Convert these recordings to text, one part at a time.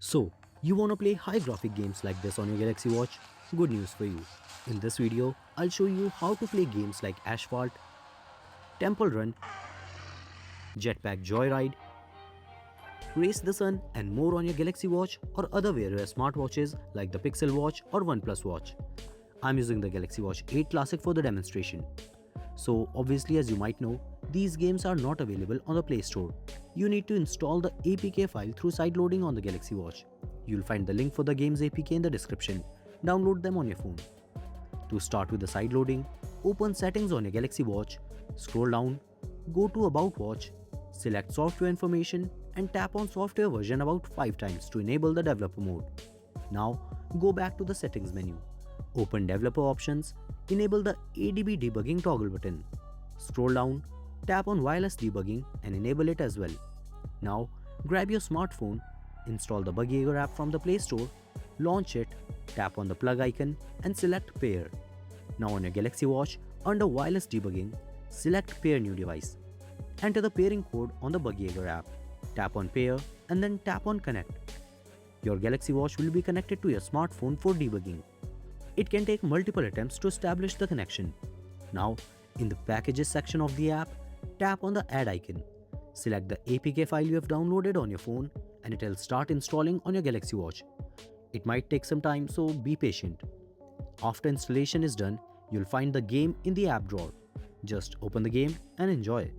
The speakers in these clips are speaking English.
So, you wanna play high graphic games like this on your Galaxy Watch? Good news for you. In this video, I'll show you how to play games like Asphalt, Temple Run, Jetpack Joyride, Race the Sun and more on your Galaxy Watch or other wear smartwatches like the Pixel Watch or OnePlus Watch. I'm using the Galaxy Watch 8 Classic for the demonstration. So obviously, as you might know, these games are not available on the Play Store. You need to install the APK file through sideloading on the Galaxy Watch. You'll find the link for the game's APK in the description. Download them on your phone. To start with the sideloading, open Settings on your Galaxy Watch, scroll down, go to About Watch, select Software Information and tap on Software Version about 5 times to enable the developer mode. Now go back to the Settings menu. Open Developer Options, enable the ADB debugging toggle button. Scroll down, tap on Wireless Debugging and enable it as well. Now grab your smartphone, install the Bugyager app from the Play Store, launch it, tap on the plug icon and select Pair. Now on your Galaxy Watch, under Wireless Debugging, select Pair New Device. Enter the pairing code on the Bugyager app. Tap on Pair and then tap on Connect. Your Galaxy Watch will be connected to your smartphone for debugging. It can take multiple attempts to establish the connection. Now, in the Packages section of the app, tap on the Add icon. Select the APK file you have downloaded on your phone and it will start installing on your Galaxy Watch. It might take some time, so be patient. After installation is done, you'll find the game in the app drawer. Just open the game and enjoy.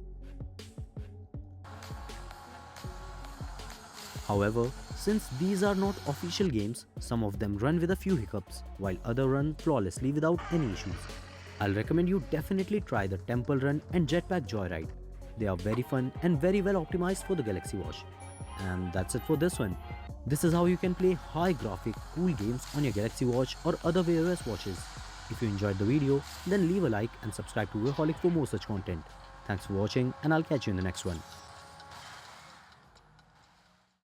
However, since these are not official games, some of them run with a few hiccups, while others run flawlessly without any issues. I'll recommend you definitely try the Temple Run and Jetpack Joyride. They are very fun and very well optimized for the Galaxy Watch. And that's it for this one. This is how you can play high graphic, cool games on your Galaxy Watch or other Wear OS watches. If you enjoyed the video, then leave a like and subscribe to Wearholic for more such content. Thanks for watching and I'll catch you in the next one.